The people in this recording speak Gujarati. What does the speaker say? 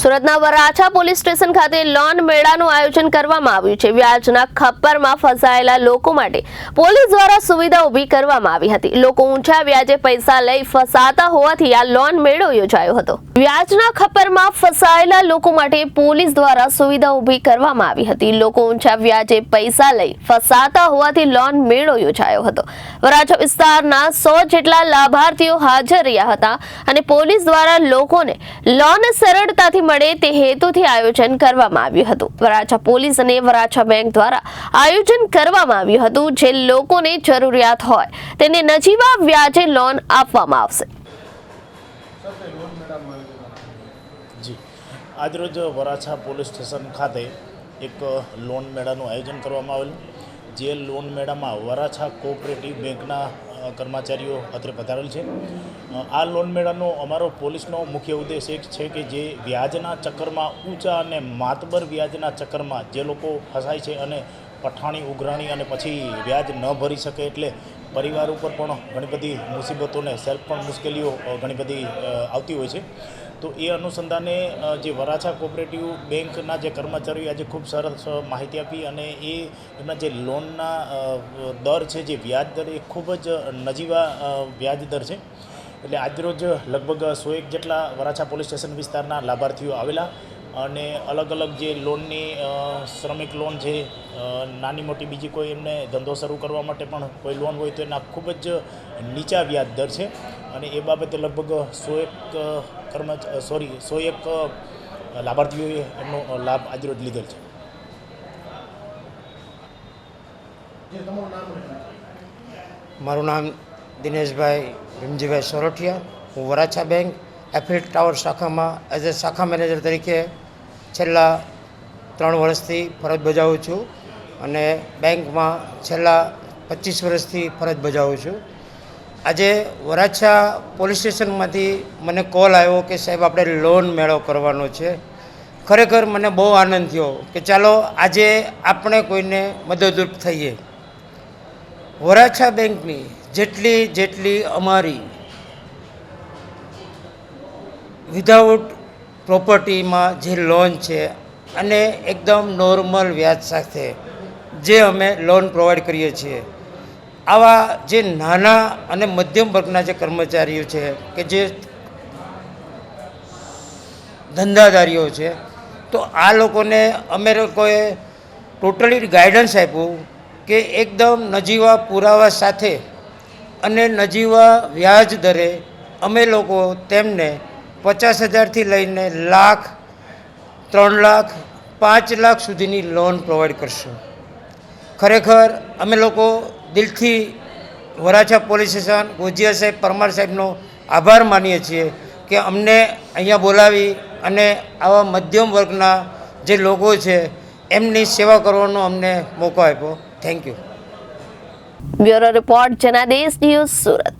સુરતના વરાછા પોલીસ સ્ટેશન ખાતે લોન મેળાનું આયોજન કરવામાં આવ્યું છે। વ્યાજના ખપ્પરમાં ફસાયેલા લોકો માટે પોલીસ દ્વારા સુવિધા ઊભી કરવામાં આવી હતી। લોકો ઊંચા વ્યાજે પૈસા લઈ ફસાતા હોવાથી આ લોન મેળો યોજાયો હતો। વ્યાજના ખપ્પરમાં ફસાયેલા લોકો માટે પોલીસ દ્વારા સુવિધા ઊભી કરવામાં આવી હતી। લોકો ઊંચા વ્યાજે પૈસા લઈ ફસાતા હોવાથી લોન મેળો યોજાયો હતો। વરાછા વિસ્તારના 100 જેટલા લાભાર્થીઓ હાજર રહ્યા હતા અને પોલીસ દ્વારા લોકોને લોન સરળતાથી મળે તે હેતુથી આયોજન કરવામાં આવ્યું હતું। વરાછા પોલીસ અને વરાછા બેંક દ્વારા આયોજન કરવામાં આવ્યું હતું। જે લોકોને જરૂરિયાત હોય તેને નજીવા વ્યાજે લોન આપવામાં આવશે। જી આજરોજ વરાછા પોલીસ સ્ટેશન ખાતે એક લોન મેળાનું આયોજન કરવામાં આવેલું। જે લોન મેળામાં વરાછા કોઓપરેટિવ બેંકના કર્મચારીઓ અત્રે પધારેલ છે। આ લોન મેળાનો અમારો પોલીસનો મુખ્ય ઉદ્દેશ એક છે કે જે વ્યાજના ચક્કરમાં ઊંચા અને માતબર વ્યાજના ચક્કરમાં જે લોકો ફસાય છે અને પઠાણી ઉઘરાણી અને પછી વ્યાજ ન ભરી શકે એટલે પરિવાર ઉપર પણ ઘણી બધી મુસીબતોને સેલ્ફ પણ મુશ્કેલીઓ ઘણી બધી આવતી હોય છે। તો એ અનુસંધાને જે વરાછા કોઓપરેટિવ બેંકના જે કર્મચારીઓ આજે ખૂબ સરસ માહિતી આપી અને એ એમના જે લોનના દર છે જે વ્યાજ દર એ ખૂબ જ નજીવા વ્યાજ દર છે। એટલે આજરોજ લગભગ 101 જેટલા વરાછા પોલીસ સ્ટેશન વિસ્તારના લાભાર્થીઓ આવેલા અને અલગ અલગ જે લોનની શ્રમિક લોન છે, નાની મોટી બીજી કોઈ એમને ધંધો શરૂ કરવા માટે પણ કોઈ લોન હોય તો એના ખૂબ જ નીચા વ્યાજ દર છે અને એ બાબતે લગભગ 101 લાભાર્થીઓએ એમનો લાભ આજરોજ લીધેલ છે। મારું નામ દિનેશભાઈ ભીમજીભાઈ સોરઠિયા। હું વરાછા બેંક એફિડ ટાવર શાખામાં એઝ એ શાખા મેનેજર તરીકે છેલ્લા 3 વર્ષથી ફરજ બજાવું છું અને બેંકમાં છેલ્લા 25 વર્ષથી ફરજ બજાવું છું। આજે વરાછા પોલીસ સ્ટેશનમાંથી મને કોલ આવ્યો કે સાહેબ આપણે લોન મેળો કરવાનો છે। ખરેખર મને બહુ આનંદ થયો કે ચાલો આજે આપણે કોઈને મદદરૂપ થઈએ। વરાછા બેંકની જેટલી અમારી વિધાઉટ પ્રોપર્ટીમાં જે લોન છે અને એકદમ નોર્મલ વ્યાજ સાથે જે અમે લોન પ્રોવાઈડ કરીએ છીએ, આવા જે નાના અને મધ્યમ વર્ગના જે કર્મચારીઓ છે કે જે ધંધાદારીઓ છે, તો આ લોકોને અમે લોકોએ ટોટલી ગાઈડન્સ આપ્યું કે એકદમ નજીવા પુરાવા સાથે અને નજીવા વ્યાજ દરે અમે લોકો તેમને 50,000થી લઈને લાખ, 3 લાખ, 5 લાખ સુધીની લોન પ્રોવાઈડ કરશું। ખરેખર અમે લોકો દિલથી વરાછા પોલીસ સ્ટેશન, ગોજિયા સાહેબ, પરમાર સાહેબનો આભાર માનીએ છીએ કે અમને અહીંયા બોલાવી અને આવા મધ્યમ વર્ગના જે લોકો છે એમની સેવા કરવાનો અમને મોકો આપ્યો। Thank you. Bureau report Janadesh news, Surat.